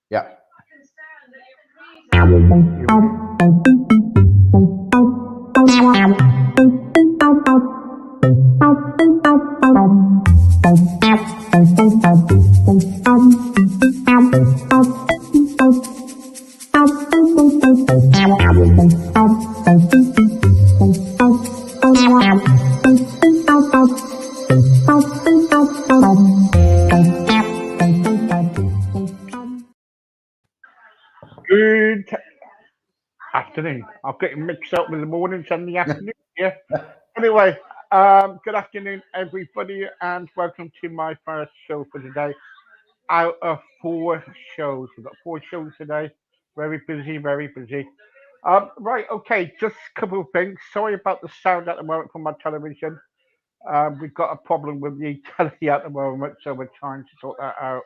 Yeah. Good afternoon. I'm getting mixed up with the mornings and the afternoon. Yeah. Anyway, good afternoon, everybody, and welcome to my first show for today. Out of four shows, we've got four shows today. Very busy, very busy. Right, okay, just a couple of things. Sorry about the sound at the moment from my television. We've got a problem with the telly at the moment, so we're trying to sort that out.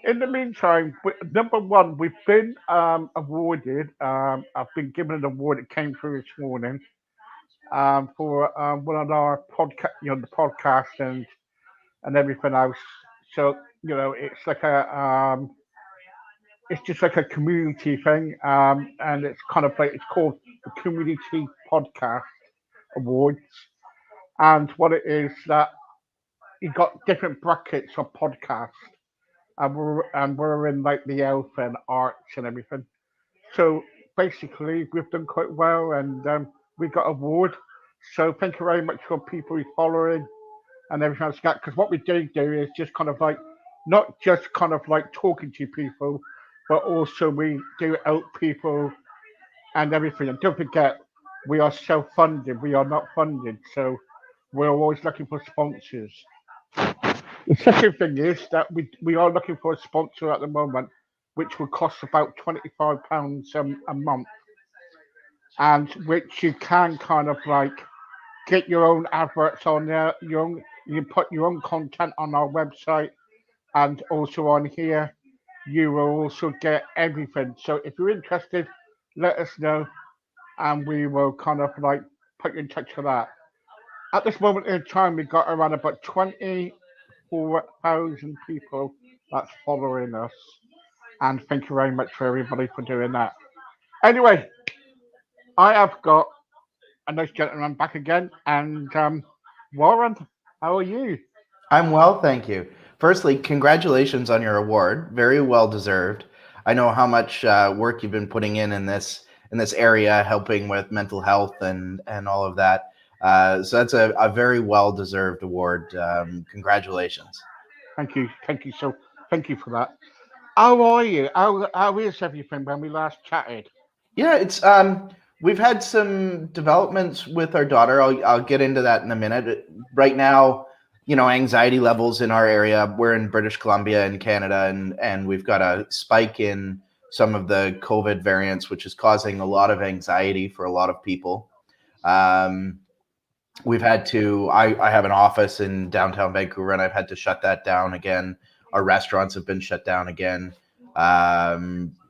In the meantime, number one, we've been awarded. I've been given an award. It came through this morning for one of our podcast, the podcast and everything else. So it's like it's just like a community thing, and it's kind of like it's called the Community Podcast Awards. And what it is that you got different brackets of podcasts, and we're in like the health and arts and everything. So basically, we've done quite well, and we got award. So thank you very much for people who following and everything else. Because what we do is just kind of like not just kind of like talking to people, but also we do help people and everything. And don't forget, we are self-funded. We are not funded, so we're always looking for sponsors. The second thing is that we are looking for a sponsor at the moment, which will cost about £25 a month, and which you can kind of like get your own adverts on there. You can put your own content on our website, and also on here, you will also get everything. So if you're interested, let us know, and we will kind of like put you in touch for that. At this moment in time, we've got around about 24,000 people that's following us, and thank you very much for everybody for doing that. Anyway, I have got a nice gentleman back again, and Warren, how are you? I'm well, thank you. Firstly, congratulations on your award. Very well deserved. I know how much work you've been putting in this area, helping with mental health and all of that. So that's a very well deserved award. Congratulations. Thank you for that. How are you? How is everything when we last chatted? Yeah, it's we've had some developments with our daughter. I'll get into that in a minute. Right now, anxiety levels in our area. We're in British Columbia in Canada, and we've got a spike in some of the COVID variants, which is causing a lot of anxiety for a lot of people. Um, we've had to. I have an office in downtown Vancouver, and I've had to shut that down again. Our restaurants have been shut down again.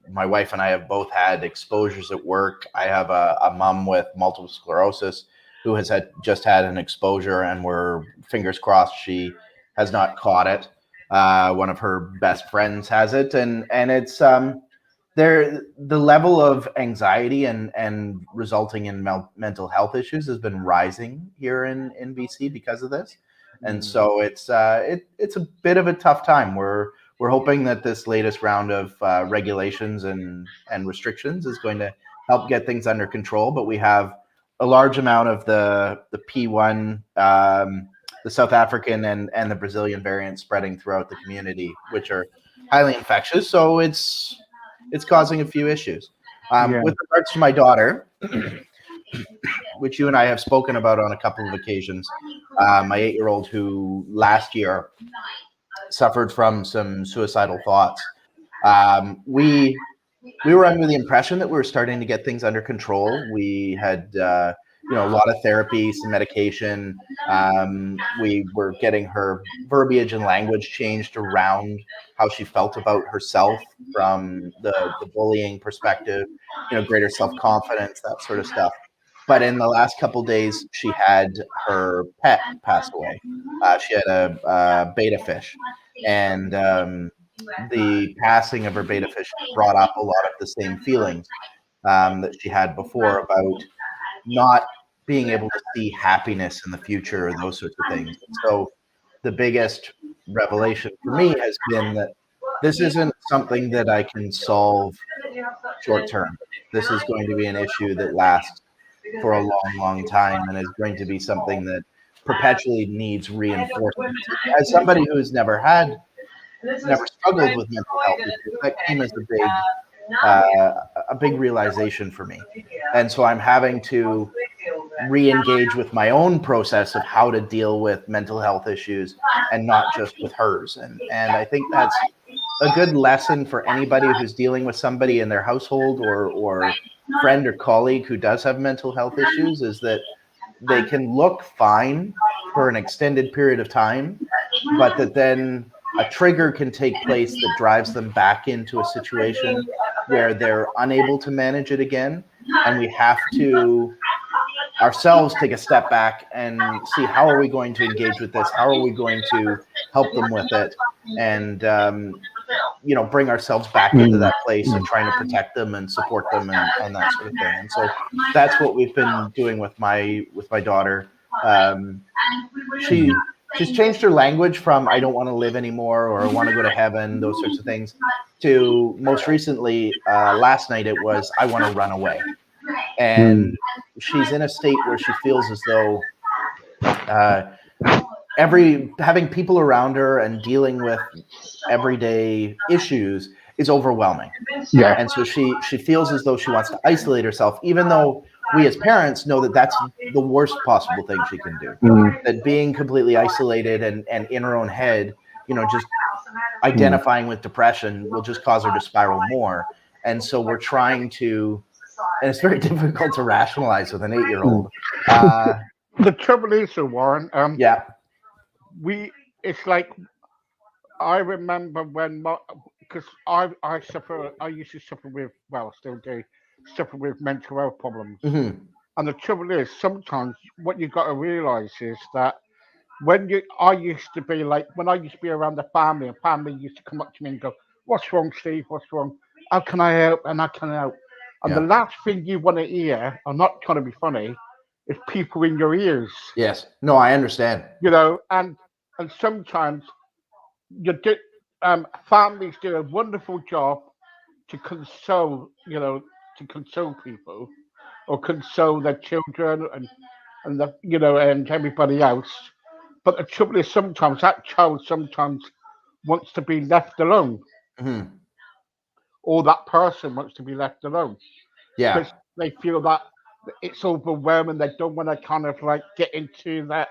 My wife and I have both had exposures at work. I have a mom with multiple sclerosis who has just had an exposure, and we're fingers crossed she has not caught it. One of her best friends has it, and it's the level of anxiety and resulting in mental health issues has been rising here in BC because of this, and Mm. so it's a bit of a tough time. We're hoping that this latest round of regulations and restrictions is going to help get things under control, but we have a large amount of the P1, the South African and the Brazilian variant spreading throughout the community, which are highly infectious. So it's causing a few issues. Yeah. With regards to my daughter, which you and I have spoken about on a couple of occasions, my 8-year-old who last year suffered from some suicidal thoughts. We were under the impression that we were starting to get things under control. We had a lot of therapy, some medication. We were getting her verbiage and language changed around how she felt about herself from the bullying perspective, greater self-confidence, that sort of stuff. But in the last couple of days, she had her pet pass away. She had a beta fish, and the passing of her beta fish brought up a lot of the same feelings that she had before about not being able to see happiness in the future or those sorts of things. So the biggest revelation for me has been that this isn't something that I can solve short term. This is going to be an issue that lasts for a long, long time and is going to be something that perpetually needs reinforcement. As somebody who's never struggled with mental health issues, that came as a big realization for me. And so I'm having to re-engage with my own process of how to deal with mental health issues and not just with hers. And I think that's a good lesson for anybody who's dealing with somebody in their household or friend or colleague who does have mental health issues, is that they can look fine for an extended period of time, but that then a trigger can take place that drives them back into a situation where they're unable to manage it again. And we have to ourselves take a step back and see, how are we going to engage with this? How are we going to help them with it? And, bring ourselves back into that place of trying to protect them and support them and that sort of thing. And so that's what we've been doing with my daughter. She's changed her language from "I don't want to live anymore" or "I want to go to heaven," those sorts of things, to most recently, last night, it was "I want to run away." And she's in a state where she feels as though having people around her and dealing with everyday issues is overwhelming. Yeah. And so she feels as though she wants to isolate herself, even though we as parents know that that's the worst possible thing she can do. That being completely isolated and in her own head, just identifying with depression will just cause her to spiral more. And so we're trying to, and it's very difficult to rationalize with an 8-year-old. The trouble is, Warren, Yeah. it's like, I remember when, because I used to suffer with, well, still do, suffer with mental health problems. Mm-hmm. And the trouble is, sometimes what you got to realize is that when I used to be around the family, and family used to come up to me and go, "What's wrong, Steve? What's wrong? How can I help?" And I can help. And the Yeah. last thing you want to hear, I'm not trying to be funny, is people in your ears. Yes. No, I understand. And sometimes families do a wonderful job to console, people, or console their children and everybody else. But the trouble is, sometimes that child wants to be left alone, Mm-hmm. or that person wants to be left alone Yeah. because they feel that it's overwhelming. They don't want to kind of like get into the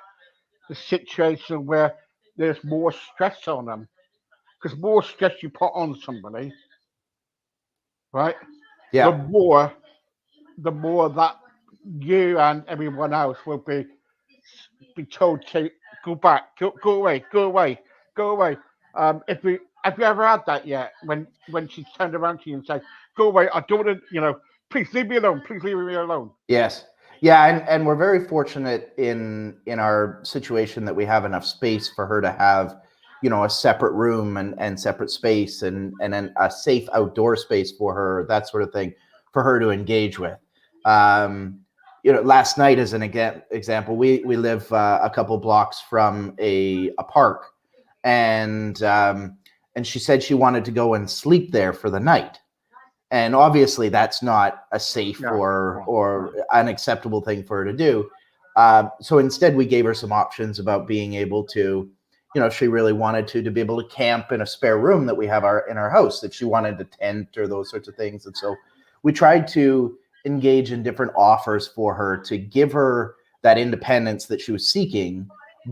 situation where there's more stress on them. Because more stress you put on somebody, right? The Yeah. more that you and everyone else will be told to go back, go away, go away, go away. If we Have you ever had that yet? When she turned around to you and said, "Go away, I don't want to," please leave me alone, please leave me alone. Yes. Yeah, and we're very fortunate in our situation that we have enough space for her to have, a separate room and separate space and then a safe outdoor space for her, that sort of thing, for her to engage with. Last night, as an example, we live a couple blocks from a park, and she said she wanted to go and sleep there for the night. And obviously, that's not a safe or unacceptable thing for her to do. So instead, we gave her some options about being able to, if she really wanted to be able to camp in a spare room that we have in our house, if she wanted to tent or those sorts of things. And so we tried to engage in different offers for her to give her that independence that she was seeking,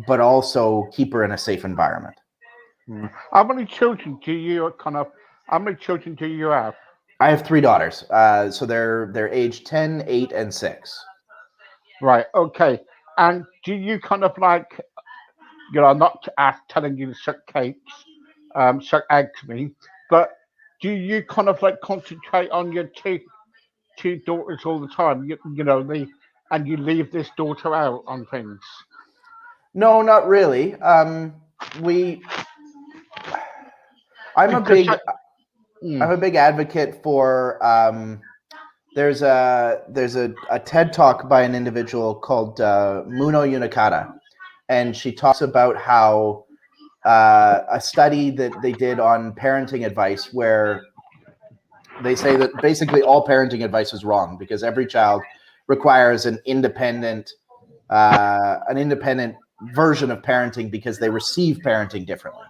but also keep her in a safe environment. How many children do you have? I have 3 daughters. So they're age 10, 8, and 6. Right. Okay. And do you kind of like, I'm not telling you to suck cakes, suck eggs, but do you kind of like concentrate on your two daughters all the time? And you leave this daughter out on things. No, not really. I'm a big Mm. I'm a big advocate for there's a TED talk by an individual called Muno Unikata, and she talks about how a study that they did on parenting advice, where they say that basically all parenting advice is wrong because every child requires an independent version of parenting because they receive parenting differently.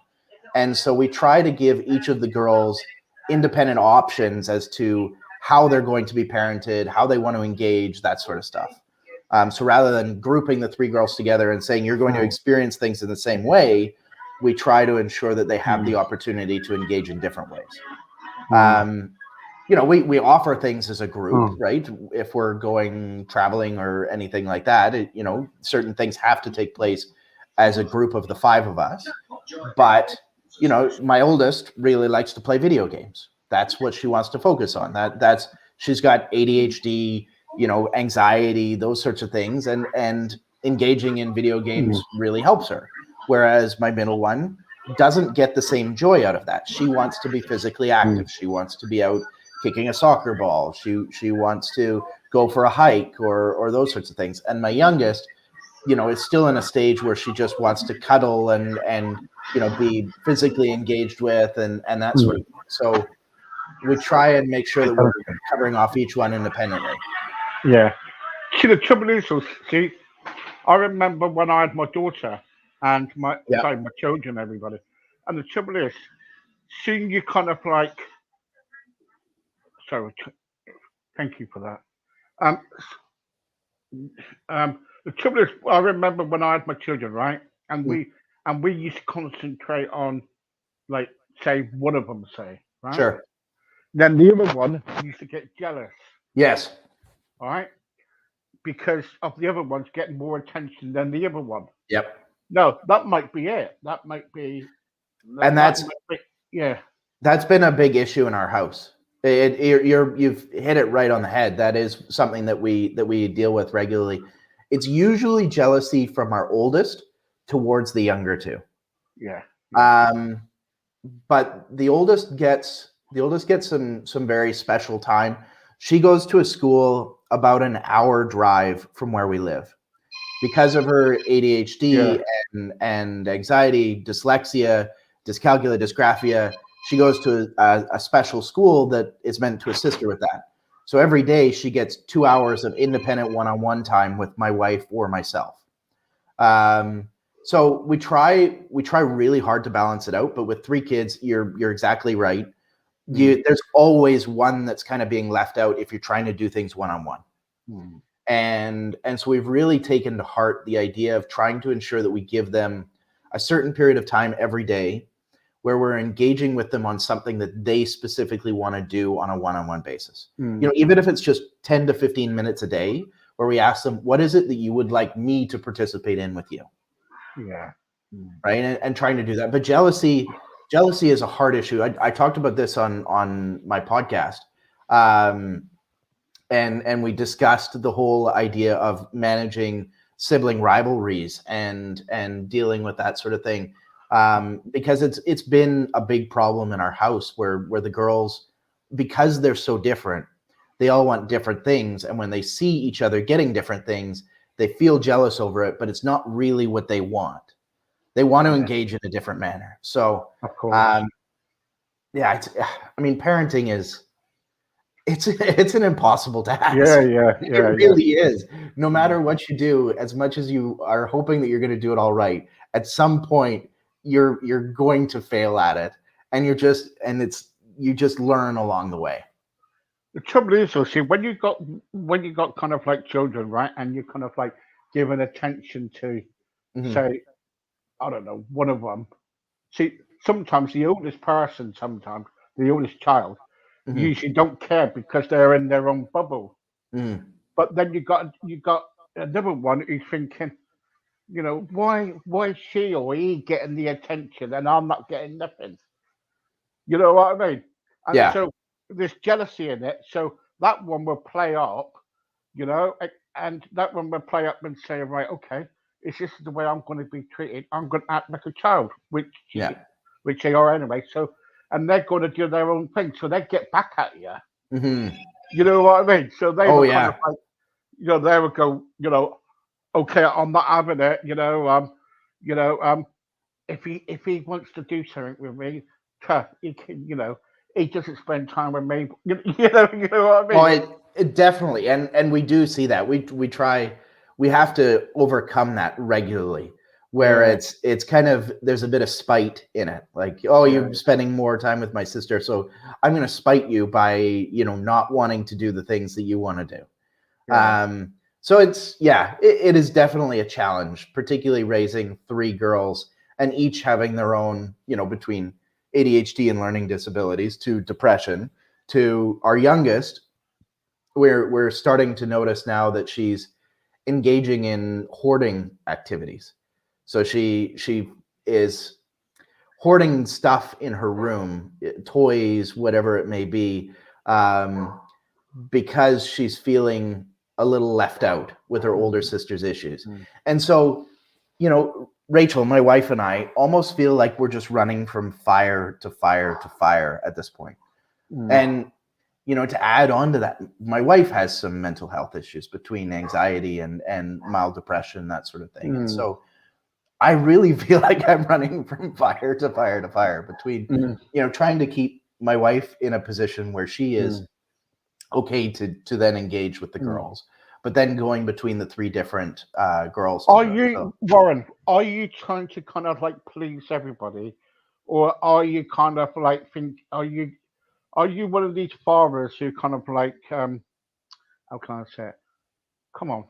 And so we try to give each of the girls independent options as to how they're going to be parented, how they want to engage, that sort of stuff. So rather than grouping the three girls together and saying you're going to experience things in the same way, we try to ensure that they have the opportunity to engage in different ways. We offer things as a group, right? If we're going traveling or anything like that, certain things have to take place as a group of the five of us. But my oldest really likes to play video games. That's what she wants to focus on. She's got ADHD, anxiety, those sorts of things, and engaging in video games really helps her. Whereas my middle one doesn't get the same joy out of that. She wants to be physically active. She wants to be out kicking a soccer ball. She wants to go for a hike or those sorts of things. And my youngest, is still in a stage where she just wants to cuddle and be physically engaged with and that sort of thing. So we try and make sure that we're covering off each one independently. Yeah. See, the trouble is, I remember when I had my daughter and my children, everybody, and the trouble is, seeing you kind of like, sorry, thank you for that. The trouble is, I remember when I had my children, right, and we used to concentrate on, like, say one of them, right. Sure. Then the other one used to get jealous. Yes. All right. Because of the other ones getting more attention than the other one. Yep. No, that might be it. That might be. And that's been a big issue in our house. You've hit it right on the head. That is something that we deal with regularly. It's usually jealousy from our oldest towards the younger two. Yeah. But the oldest gets some very special time. She goes to a school about an hour drive from where we live. Because of her ADHD and anxiety, dyslexia, dyscalculia, dysgraphia, she goes to a special school that is meant to assist her with that. So every day she gets 2 hours of independent one-on-one time with my wife or myself. So we try really hard to balance it out, but with 3 kids, you're exactly right. There's always one that's kind of being left out if you're trying to do things one-on-one. And so we've really taken to heart the idea of trying to ensure that we give them a certain period of time every day where we're engaging with them on something that they specifically want to do on a one-on-one basis. Even if it's just 10 to 15 minutes a day, where we ask them, what is it that you would like me to participate in with you? Yeah. Right. And trying to do that. But jealousy is a hard issue. I talked about this on my podcast. And we discussed the whole idea of managing sibling rivalries and dealing with that sort of thing, because it's been a big problem in our house where the girls, because they're so different, they all want different things, and when they see each other getting different things, they feel jealous over it, but it's not really what they want. They want to engage in a different manner. So, of course, parenting is. It's an impossible task. It really is. No matter what you do, as much as you are hoping that you're going to do it all right, at some point you're going to fail at it, and you just learn along the way. The trouble is, see, when you got kind of like children, right, and you're kind of like giving attention to, say, I don't know, one of them. See, sometimes the oldest child, usually don't care because they're in their own bubble. But then you got another one who's thinking, why is she or he getting the attention and I'm not getting nothing? You know what I mean? And so there's jealousy in it. So that one will play up, and that one will play up and say, right, okay, is this the way I'm going to be treated? I'm going to act like a child, which they are anyway. So and they're going to do their own thing, so they get back at you. Hmm. You know what I mean? So they Oh were kind of yeah. like, they would go, okay, I'm not having it. You know, if he wants to do something with me, he can, he doesn't spend time with me. You know what I Oh, mean? it definitely, and we do see that. We have to overcome that regularly, where Yeah, it's kind of, there's a bit of spite in it. Like, oh, yeah, you're spending more time with my sister, so I'm going to spite you by, not wanting to do the things that you want to do. yeah. So it is definitely a challenge, particularly raising three girls and each having their own, between ADHD and learning disabilities to depression to our youngest. We're starting to notice now that she's engaging in hoarding activities. So she is hoarding stuff in her room, toys, whatever it may be, um, because she's feeling a little left out with her older Mm, sister's issues. mm, And so, Rachel, my wife, and I almost feel like we're just running from fire to fire to fire at this point. mm, And, to add on to that, my wife has some mental health issues between anxiety and mild depression, that sort of thing. And mm, so I really feel like I'm running from fire to fire to fire between, mm, trying to keep my wife in a position where she is mm, okay to then engage with the mm. girls, but then going between the three different girls to Are do it. So you, Warren? Are you trying to kind of like please everybody, or are you kind of like think? Are you one of these fathers who kind of like how can I say it? Come on,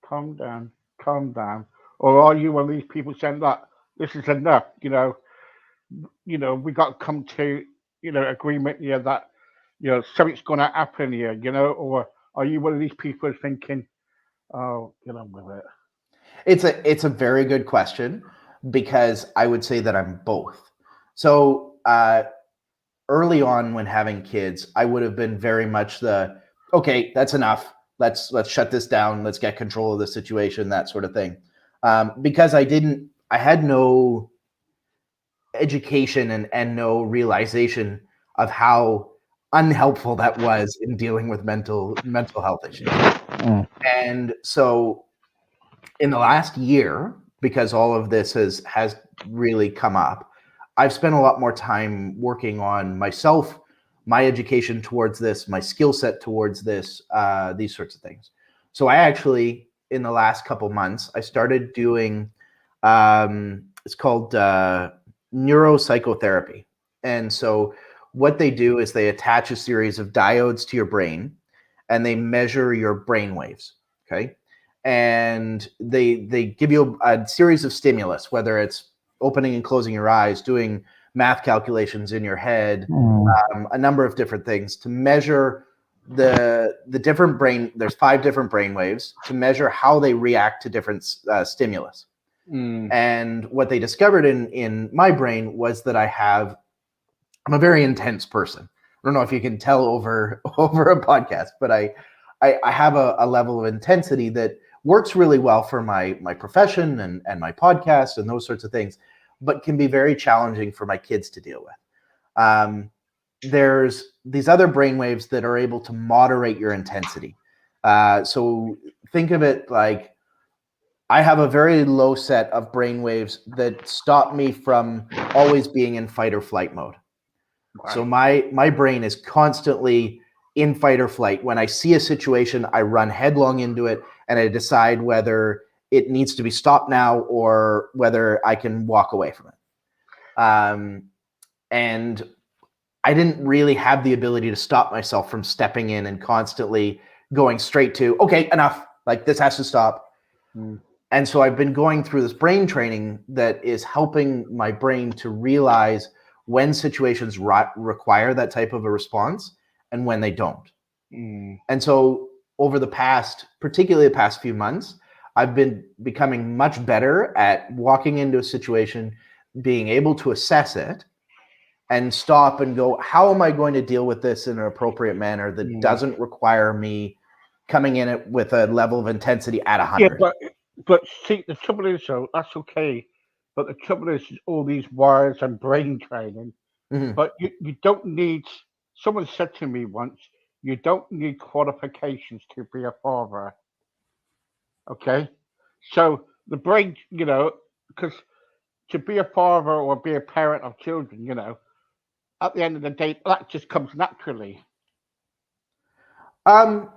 calm down, calm down. Or are you one of these people saying that this is enough? We got to come to agreement here that something's going to happen here. Or are you one of these people thinking, oh, get on with it? it's a very good question, because I would say that I'm both. So early on, when having kids, I would have been very much the, okay, that's enough. Let's shut this down. Let's get control of the situation, that sort of thing. Because I had no education and no realization of how unhelpful that was in dealing with mental health issues. Mm, And so in the last year, because all of this has really come up, I've spent a lot more time working on myself, my education towards this, my skill set towards this, these sorts of things. So I actually, in the last couple months, I started doing, it's called neuropsychotherapy. And so what they do is they attach a series of diodes to your brain, and they measure your brain waves. Okay. And they give you a series of stimulus, whether it's opening and closing your eyes, doing math calculations in your head, mm, a number of different things to measure the different brain. There's 5 different brain waves to measure how they react to different stimulus. mm, And what they discovered in my brain was that I'm a very intense person. I don't know if you can tell over over a podcast, but I have a level of intensity that works really well for my profession and my podcast and those sorts of things, but can be very challenging for my kids to deal with. There's these other brainwaves that are able to moderate your intensity. So think of it like, I have a very low set of brainwaves that stop me from always being in fight or flight mode. So right. my brain is constantly in fight or flight. When I see a situation, I run headlong into it, and I decide whether it needs to be stopped now or whether I can walk away from it. And I didn't really have the ability to stop myself from stepping in and constantly going straight to, okay, enough. Like, this has to stop. Mm, And so I've been going through this brain training that is helping my brain to realize when situations require that type of a response and when they don't. mm, And so over particularly the past few months, I've been becoming much better at walking into a situation, being able to assess it and stop and go, how am I going to deal with this in an appropriate manner that mm. doesn't require me coming in it with a level of intensity at Yeah, 100? but see, the trouble is, though, that's okay. But the trouble is all these wires and brain training. Mhm. but you don't need. Someone said to me once, you don't need qualifications to be a father. Okay, so the brain, because to be a father or be a parent of children, at the end of the day, that just comes naturally. Um,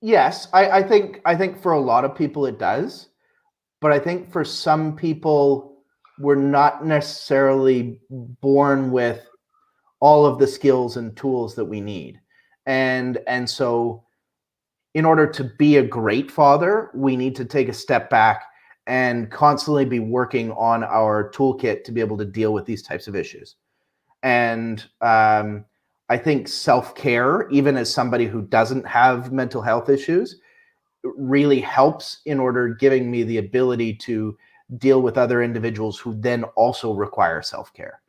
yes, I think for a lot of people it does, but I think for some people we're not necessarily born with all of the skills and tools that we need. And so in order to be a great father, we need to take a step back and constantly be working on our toolkit to be able to deal with these types of issues. And I think self care, even as somebody who doesn't have mental health issues, really helps in order giving me the ability to deal with other individuals who then also require self care.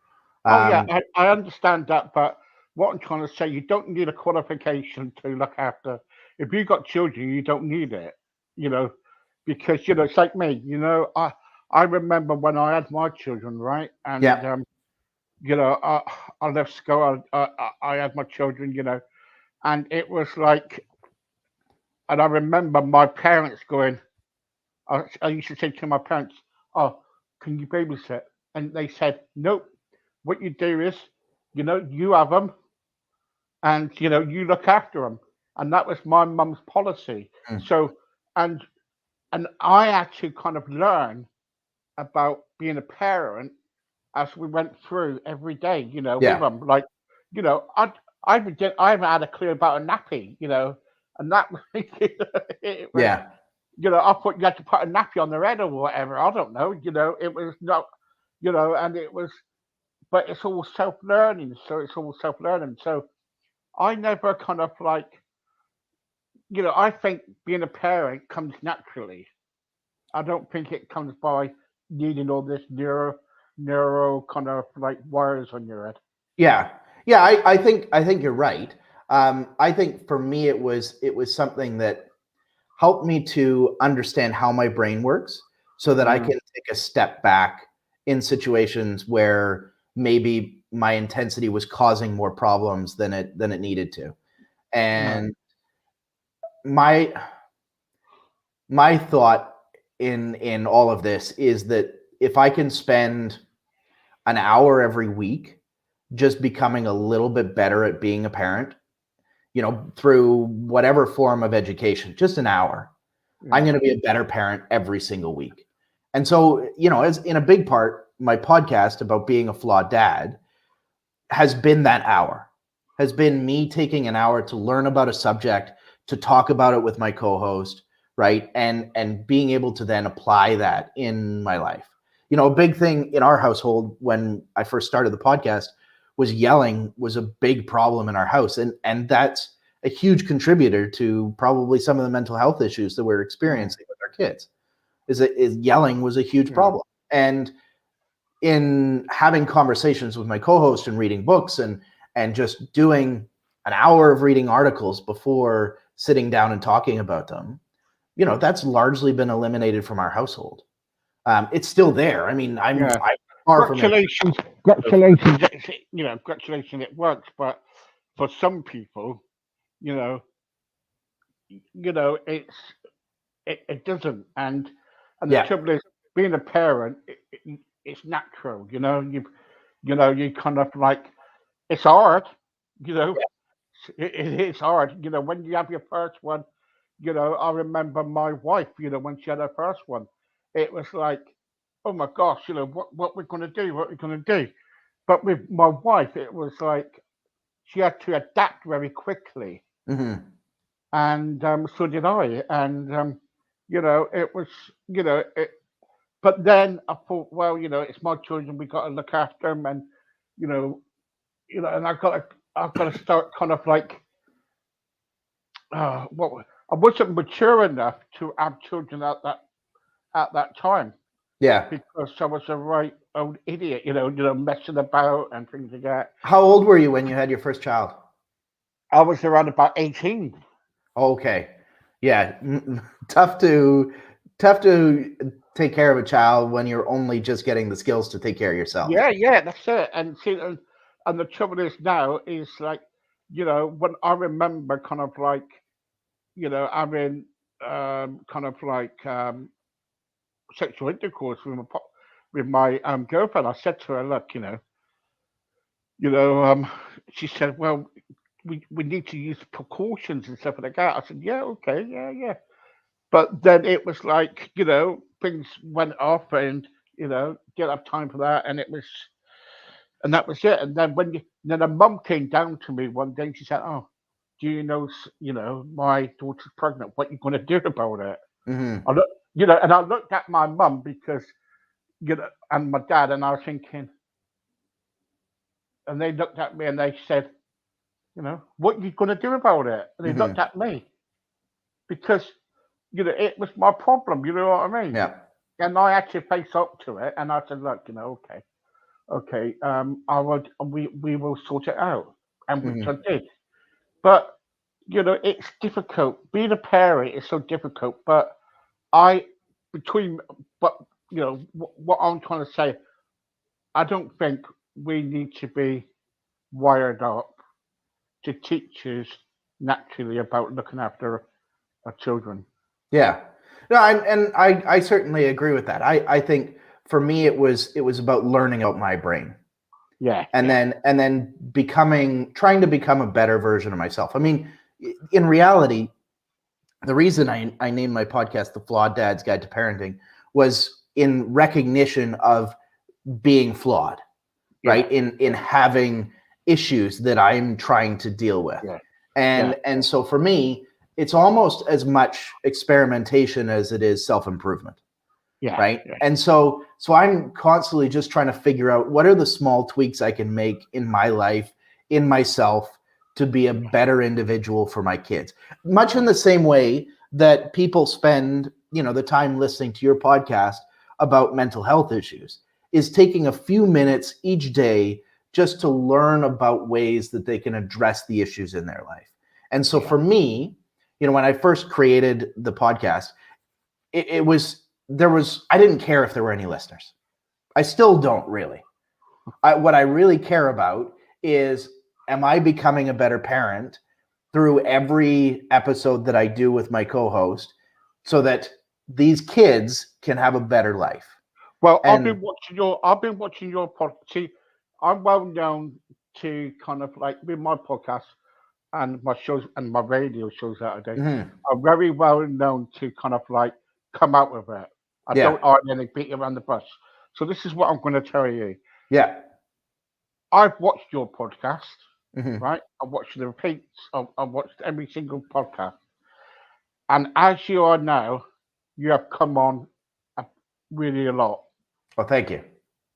Oh yeah, Um, I understand that, but what I'm trying to say, you don't need a qualification to look after. If you got children, you don't need it, you know, because it's like me, I remember when I had my children, right, and yeah, I left school, I had my children, and it was like, and I remember my parents going, I used to say to my parents, "Oh, can you babysit?" And they said, "Nope. What you do is, you have them, and you look after them." And that was my mum's policy. mm, So, and and I actually kind of learned about being a parent as we went through every day, with yeah, them. Like, I haven't had a clue about a nappy, and that it was yeah, I thought you had to put a nappy on their head or whatever. I don't know. It was not, and it was, but it's all self learning. So it's all self learning. So I never kind of like, I think being a parent comes naturally. I don't think it comes by needing all this neuro kind of like wires on your head. yeah, yeah. I think you're right. I think for me it was something that helped me to understand how my brain works so that I Mm, can take a step back in situations where maybe my intensity was causing more problems than it needed to. no, And my my thought in all of this is that if I can spend an hour every week just becoming a little bit better at being a parent, through whatever form of education, just an hour, I'm yeah, going to be a better parent every single week. And so, as in a big part, my podcast about being a flawed dad has been that hour, has been me taking an hour to learn about a subject, to talk about it with my co-host, right? And being able to then apply that in my life. A big thing in our household when I first started the podcast was yelling was a big problem in our house. And that's a huge contributor to probably some of the mental health issues that we're mm, experiencing with our kids. Is yelling was a huge yeah, problem. And in having conversations with my co-host and reading books and just doing an hour of reading articles before sitting down and talking about them, that's largely been eliminated from our household. It's still there. I mean, yeah. I'm far from it. Gratulations, gratulations. Gratulations. It works, but for some people, you know, it doesn't. And the Yeah, trouble is, being a parent, it's natural. You kind of like it's hard. You know, it is hard. When you have your first one, I remember my wife. When she had her first one, it was like, oh my gosh, what we're gonna do, what we're gonna do. But with my wife, it was like she had to adapt very quickly, hmm, and so did I. And it was, but then I thought, well, it's my children. We got to look after them, and you know, and I've got to start kind of like, what I wasn't mature enough to have children at that time yeah. because I was a right old idiot, messing about and things like that. How old were you when you had your first child? I was around about 18. Okay, yeah. Tough to take care of a child when you're only just getting the skills to take care of yourself. Yeah, yeah, that's it. And see, And the trouble is now is like, when I remember kind of like, having kind of like sexual intercourse with my girlfriend, I said to her, look, you know, she said, well, we need to use precautions and stuff like that. I said, yeah, okay, yeah, yeah. But then it was like, things went off and, didn't have time for that. And that was it. And then then a mum came down to me one day and she said, oh, do you know, my daughter's pregnant. What you going to do about it? Hmm. I look, and I looked at my mum because, and my dad, and I was thinking, and they looked at me and they said, what you going to do about it? And they Hmm. looked at me because, it was my problem. You know what I mean? Yeah. And I had to face up to it. And I said, look, okay, okay, we will sort it out. And which I Hmm. did. But, it's difficult. Being a parent is so difficult. But I, between, but, what I'm trying to say, I don't think we need to be wired up to teach us naturally about looking after our children. Yeah. No, and I certainly agree with that. I think for me it was about learning out my brain, Yeah, and yeah, then trying to become a better version of myself. I mean, in reality, the reason I named my podcast The Flawed Dad's Guide to Parenting was in recognition of being flawed, yeah, right? In having issues that I'm trying to deal with. yeah, yeah, And so for me, it's almost as much experimentation as it is self-improvement, yeah, right? yeah, And so I'm constantly just trying to figure out what are the small tweaks I can make in my life, in myself, to be a yeah, better individual for my kids. Much in yeah, the same way that people spend, the time listening to your podcast about mental health issues, is taking a few minutes each day just to learn about ways that they can address the issues in their life. And so yeah, for me, when I first created the podcast, it was there was I didn't care if there were any listeners. I still don't really. What I really care about is, am I becoming a better parent through every episode that I do with my co-host, so that these kids can have a better life. Well, And I've been watching your podcast. See, I'm well known to kind of like with my podcast and my shows and my radio shows that I do. mhm, I'm very well known to kind of like come out with it. I yeah, don't hide any beat around the bush. So this is what I'm going to tell you. yeah, I've watched your podcast, mhm. right? I've watched the repeats. I've watched every single podcast. And as you are now, you have come on a, really a lot Well, thank you.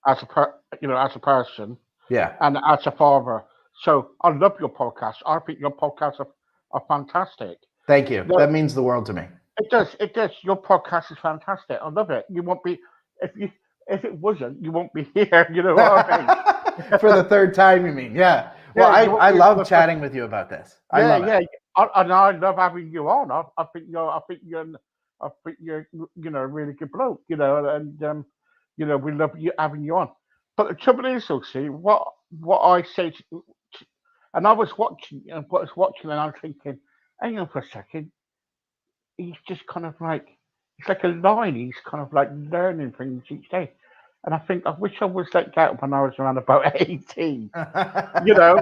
as as a person Yeah, and as a father. So I love your podcast. I think your podcasts are fantastic. thank you. No, That means the world to me. it does. It does. Your podcast is fantastic. I love it. You won't be if you if it wasn't, you won't be here. You know what I mean? For the third time, you mean? Yeah. Well, Yeah, I, you won't I be for love the first. chatting with you about this. I Yeah, love it. yeah. And I love having you on. I think you're a really good bloke. And we love you having you on. But the trouble is, see, what I say, and I was watching, and I was thinking, hang on for a second, he's just kind of like, it's like a line. He's kind of like learning things each day. And I think I wish I was like that when I was around about 18, you know,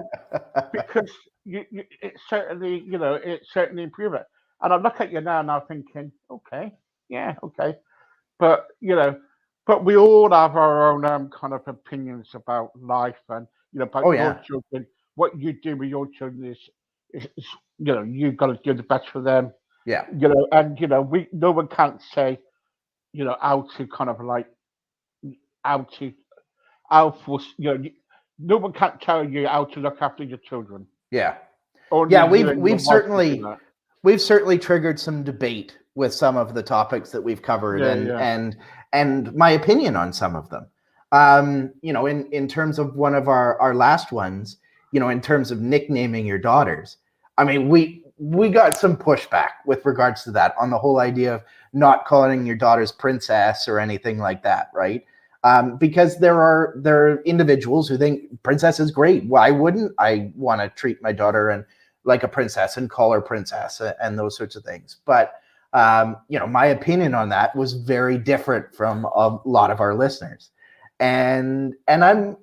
because it certainly improved it. And I look at you now and I'm thinking, okay, yeah, okay. But, but we all have our own kind of opinions about life and, about Oh your yeah. children. What you do with your children is you've got to do the best for them, Yeah. and, no one can't say, how to kind of like, how to, how for, no one can't tell you how to look after your children. Yeah. Only Yeah, you we've and your we've wife can do certainly that. we've certainly triggered some debate with some of the topics that we've covered, Yeah, and yeah, and my opinion on some of them. In terms of one of our last ones, in terms of nicknaming your daughters, I mean, we got some pushback with regards to that, on the whole idea of not calling your daughters princess or anything like that, right? because there are individuals who think princess is great. Why wouldn't I want to treat my daughter and like a princess and call her princess and those sorts of things? But my opinion on that was very different from a lot of our listeners, and I'm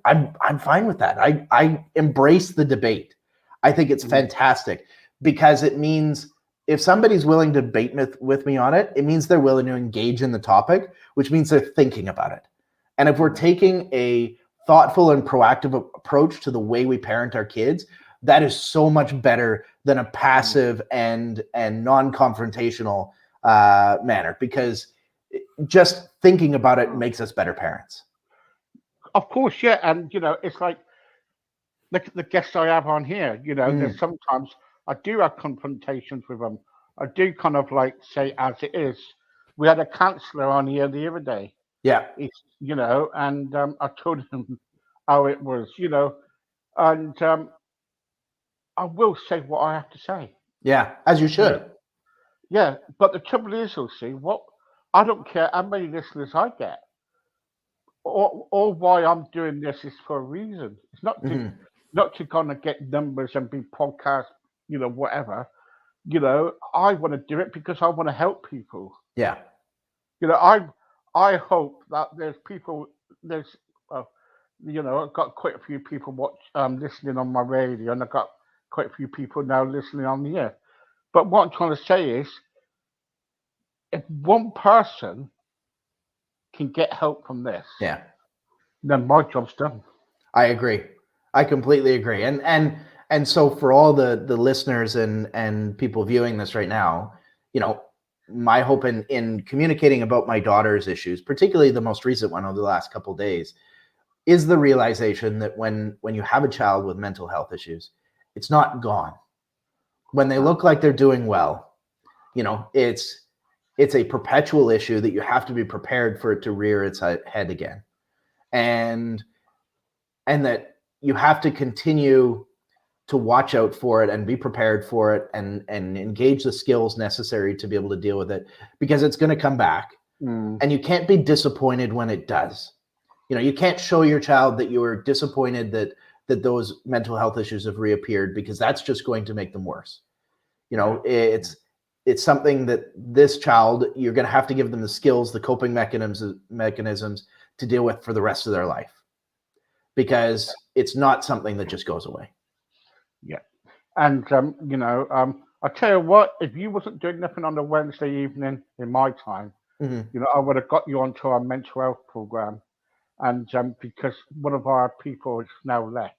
fine with that. I embrace the debate. I think it's fantastic because it means if somebody's willing to debate with me on it, it means they're willing to engage in the topic, which means they're thinking about it. And if we're taking a thoughtful and proactive approach to the way we parent our kids, that is so much better than a passive and non-confrontational manner, because just thinking about it makes us better parents. Of course, yeah, and it's like the guests I have on here. There's sometimes I do have confrontations with them. I do kind of like say as it is. We had a counsellor on here the other day. Yeah. And I told him how it was, and I will say what I have to say. Yeah, as you should. Yeah, but the trouble is, you'll see, what I don't care how many listeners I get, or why I'm doing this is for a reason. It's not to kind of get numbers and be podcast, whatever. I want to do it because I want to help people. Yeah. I hope that there's people there's I've got quite a few people listening on my radio, and I've got quite a few people now listening on here. But what I'm trying to say is, if one person can get help from this, yeah, then my job's done. I agree. I completely agree. And so for all the listeners and people viewing this right now, my hope in communicating about my daughter's issues, particularly the most recent one over the last couple of days, is the realization that when you have a child with mental health issues, it's not gone. When they look like they're doing well, it's a perpetual issue that you have to be prepared for it to rear its head again. And that you have to continue to watch out for it and be prepared for it and engage the skills necessary to be able to deal with it, because it's going to come back. And you can't be disappointed when it does. You can't show your child that you were disappointed that those mental health issues have reappeared, because that's just going to make them worse. It's something that this child, you're going to have to give them the skills, the coping mechanisms to deal with for the rest of their life, because it's not something that just goes away. Yeah. And, I tell you what, if you wasn't doing nothing on a Wednesday evening in my time, I would have got you onto our mental health program. And because one of our people is now left,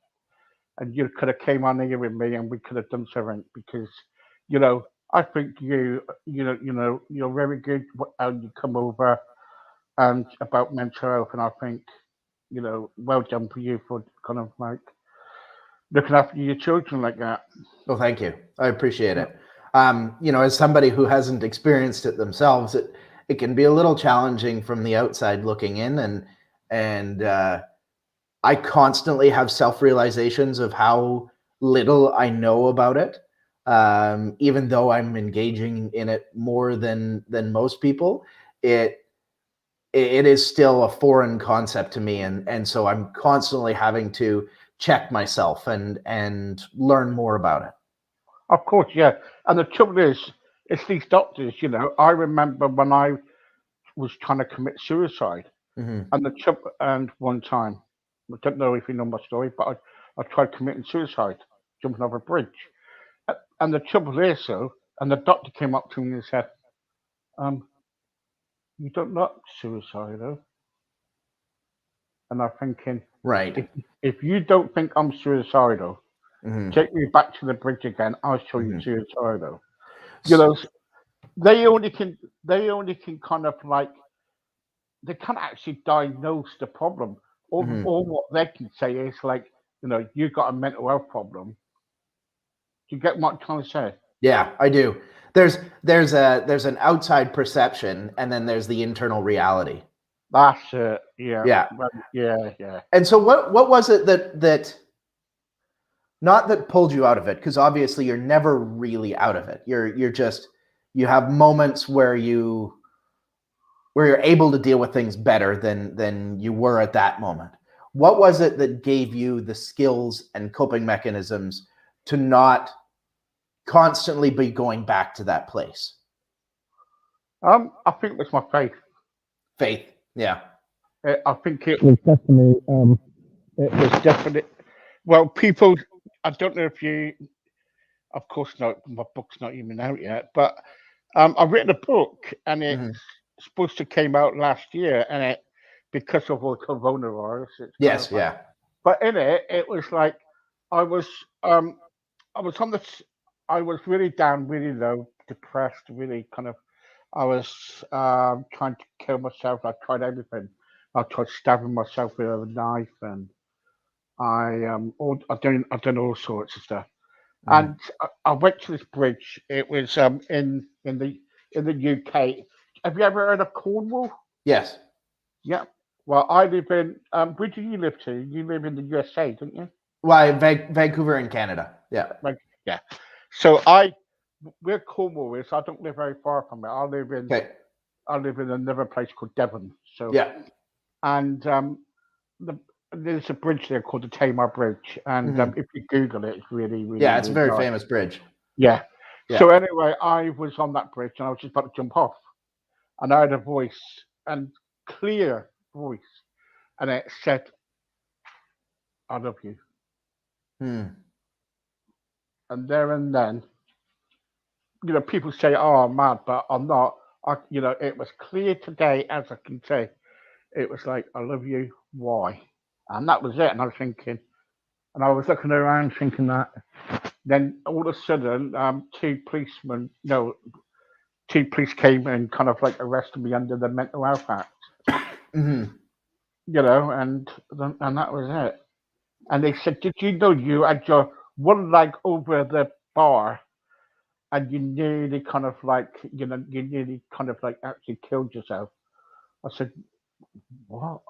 and you could have came on here with me and we could have done something, because, I think you're very good and you come over and about mental health, and I think, well done for you for kind of like looking after your children like that. Well, thank you. I appreciate it. As somebody who hasn't experienced it themselves, it can be a little challenging from the outside looking in, and I constantly have self-realizations of how little I know about it, even though I'm engaging in it more than most people. It is still a foreign concept to me, and so I'm constantly having to check myself and learn more about it. Of course, yeah. And the trouble is, it's these doctors. I remember when I was trying to commit suicide, and one time, I don't know if you know my story, but I tried committing suicide, jumping off a bridge. And the trouble is, and the doctor came up to me and said, "You don't look suicidal." And I'm thinking, Right. if you don't think I'm suicidal, take me back to the bridge again. I'll show you suicidal. They only can kind of like, they can't actually diagnose the problem. All what they can say is like, you've got a mental health problem. Do you get what I'm trying to say? Yeah, I do. There's an outside perception, and then there's the internal reality. That's it. Yeah. Yeah. Well, yeah. And so what was it that not that pulled you out of it? Because obviously you're never really out of it. You're just, you have moments where you where you're able to deal with things better than you were at that moment. What was it that gave you the skills and coping mechanisms to not constantly be going back to that place? I think it was my faith. Faith. Yeah. I think it was definitely. It was definitely. Well, people. I don't know if you. Of course not. My book's not even out yet. But I've written a book, and it's Mm-hmm. supposed to came out last year, and it because of all coronavirus, it's kind of Yes. like. Yeah. But in it, it was like I was. I was on this. I was really down, really low, depressed, really kind of. I was trying to kill myself. I tried everything. I tried stabbing myself with a knife, and I've done all sorts of stuff. Mm-hmm. And I went to this bridge. It was in the UK. Have you ever heard of Cornwall? Yes. Yeah. Well, I live in. Where do you live to? You live in the USA, don't you? Why Vancouver in Canada? Yeah. Like, yeah. So I, where Cornwall is, I don't live very far from it. Okay. I live in another place called Devon. So Yeah. and the, there's a bridge there called the Tamar Bridge, and Mm-hmm. if you Google it, it's really, really, Yeah. It's a really very nice. famous bridge. Yeah. Yeah. So anyway, I was on that bridge and I was just about to jump off, and I heard a voice, and clear voice, and it said, "I love you." Hmm. And there and then, people say, "Oh, I'm mad," but I'm not. It was clear today as I can say. It was like, "I love you." Why? And that was it. And I was thinking, and I was looking around thinking that. Then all of a sudden, two police came and kind of like arrested me under the Mental Health Act, Mm-hmm. and that was it. And they said, "Did you know you had your one leg over the bar and you nearly kind of like, you nearly kind of like actually killed yourself?" I said, "What?"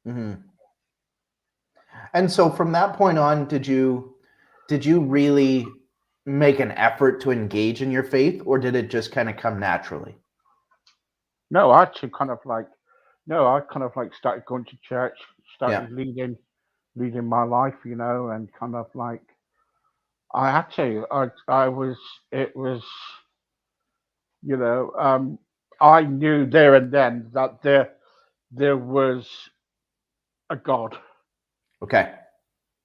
Mm-hmm. And so from that point on, did you really make an effort to engage in your faith, or did it just kind of come naturally? No, I actually kind of like, no, I kind of like started going to church, Yeah. started leading my life, and kind of like, I had to. I was. It was. You know. I knew there and then that there was a God. Okay.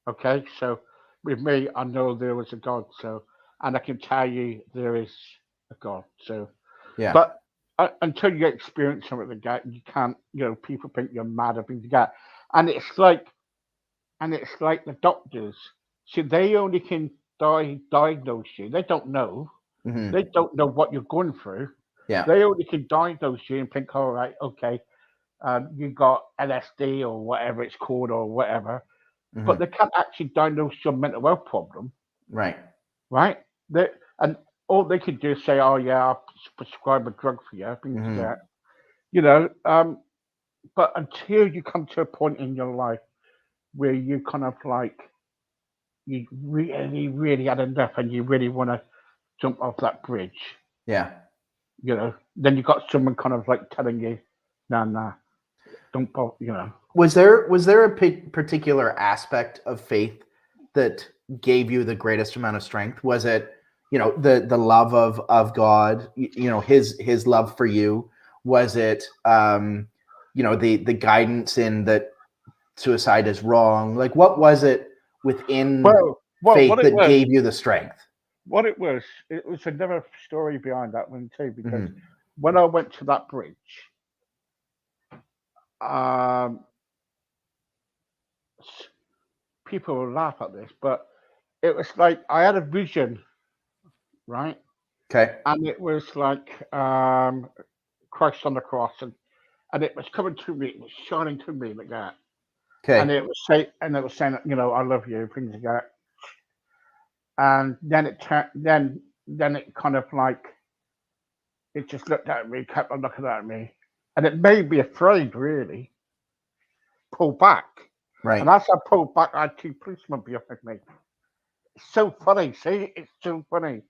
Okay, so with me, I know there was a God. So, and I can tell you there is a God. So, Yeah. but until you experience something like that, you can't. People think you're mad or things like that, and it's like the doctors. See, they only can diagnose you. They don't know. Mm-hmm. They don't know what you're going through. Yeah. They only can diagnose you and think, all right, okay, you got LSD or whatever it's called or whatever, but Mm-hmm. they can't actually diagnose your mental health problem, Right. right? And all they can do is say, oh yeah, I'll prescribe a drug for you, things like Mm-hmm. that. You know, um, but until you come to a point in your life where you kind of like you really, really had enough and you really want to jump off that bridge, Yeah. then you got someone kind of like telling you, nah, nah, don't bother. Was there a particular aspect of faith that gave you the greatest amount of strength? Was it, the love of God, his love for you? Was it, the guidance in that suicide is wrong? Like, what was it within Well, faith that gave you the strength? it was another story behind that one too, because Mm-hmm. when I went to that bridge, um, people will laugh at this, but it was like I had a vision, right? Okay. And it was like Christ on the cross, and it was coming to me, it was shining to me like that, and Okay. it was saying, I love you, things like that, and then it turned, then it kind of like it just looked at me, kept on looking at me, and it made me afraid, really, pull back. And Right. as I pulled back, I had two policemen behind me. It's so funny, see? It's so funny.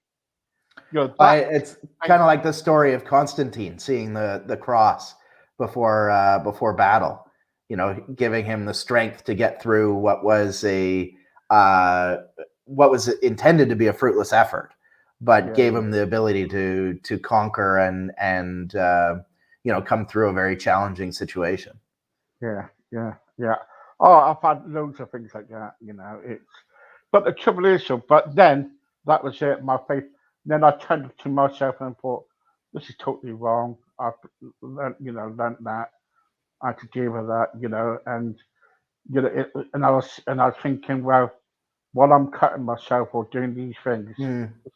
It's kind of like the story of Constantine seeing the cross before battle. Giving him the strength to get through what was intended to be a fruitless effort, but gave him the ability to conquer and come through a very challenging situation. Yeah. Oh, I've had loads of things like that. But the trouble is, but then that was it. My faith. Then I turned to myself and thought, this is totally wrong. I've learned that. I had to deal with that, and and I was thinking, well, while I'm cutting myself or doing these things,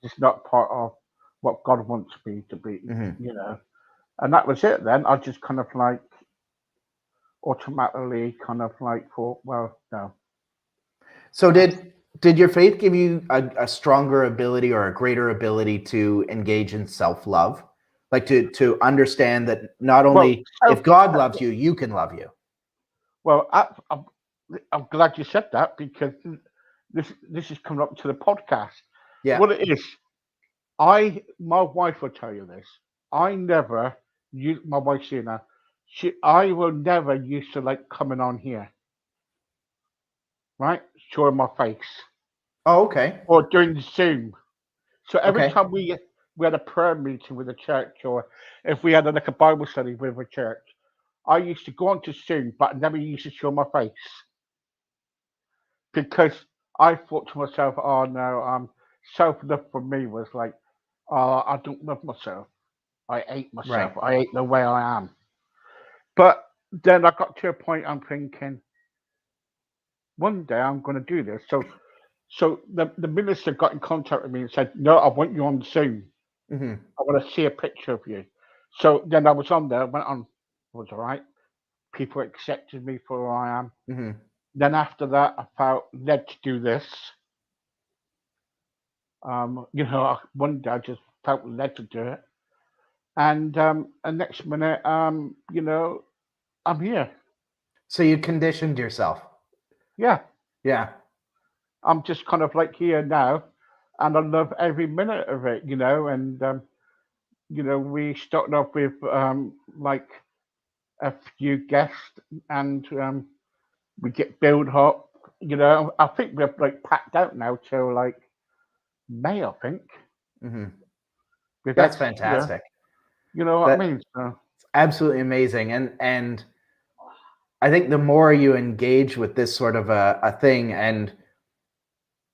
it's not part of what God wants me to be, And that was it. Then I just kind of like automatically kind of like thought, well, no. So did your faith give you a stronger ability or a greater ability to engage in self-love? Like to understand that not only if God loves you, you can love you. Well, I'm glad you said that, because this is coming up to the podcast. Yeah. What it is, my wife will tell you this. I never use my wife Sheena. I will never used to like coming on here, right? Showing my face. Oh, okay. Or doing the Zoom. So every time we had a prayer meeting with the church, or if we had like a Bible study with a church, I used to go on to Zoom, but I never used to show my face, because I thought to myself, oh no, self-love for me was like, oh, I don't love myself. I hate myself. Right. I hate the way I am. But then I got to a point I'm thinking, one day I'm going to do this. So the minister got in contact with me and said, no, I want you on Zoom. Mm-hmm. I want to see a picture of you. So then I was on there, went on, was all right. People accepted me for who I am. Mm-hmm. Then after that, I felt led to do this. One day I just felt led to do it. And next minute, I'm here. So you conditioned yourself. Yeah. Yeah. I'm just kind of like here now, and I love every minute of it, and we started off with like a few guests, and we get build up. I think we're like packed out now till like May, I think. Mm-hmm. With That's that, fantastic. You know what I mean? So. It's absolutely amazing, and I think the more you engage with this sort of a thing, and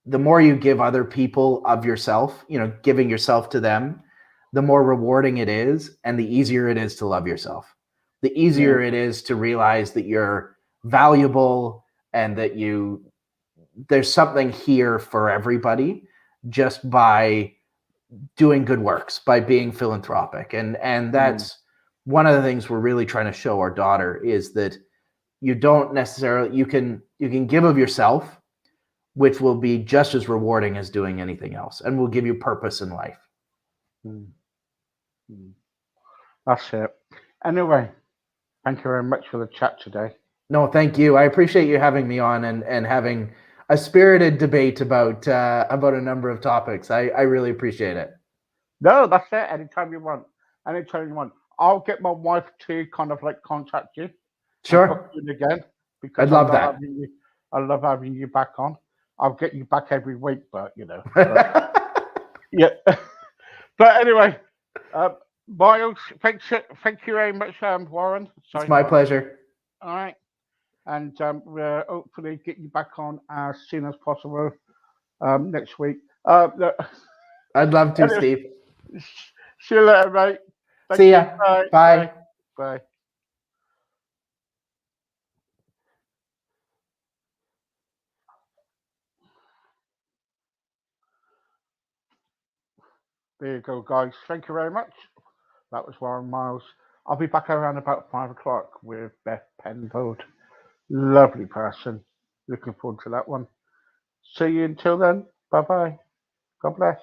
the more you give other people of yourself, giving yourself to them, the more rewarding it is, and the easier it is to love yourself. The easier it is to realize that you're valuable and that there's something here for everybody, just by doing good works, by being philanthropic. And that's one of the things we're really trying to show our daughter, is that you don't necessarily, you can give of yourself, which will be just as rewarding as doing anything else, and will give you purpose in life. That's it. Anyway, thank you very much for the chat today. No, thank you. I appreciate you having me on and having a spirited debate about a number of topics. I really appreciate it. No, that's it. Anytime you want. I'll get my wife to kind of like contact you. Sure. Again, because I'd love that. I love having you back on. I'll get you back every week, but yeah. But anyway, Miles, thank you very much, Warren. It's my pleasure. All right, and we'll hopefully get you back on as soon as possible next week. I'd love to, Steve. See you later, mate. See ya. Bye. Bye. There you go, guys. Thank you very much. That was Warren Miles. I'll be back around about 5 o'clock with Beth Penfold. Lovely person. Looking forward to that one. See you until then. Bye bye. God bless.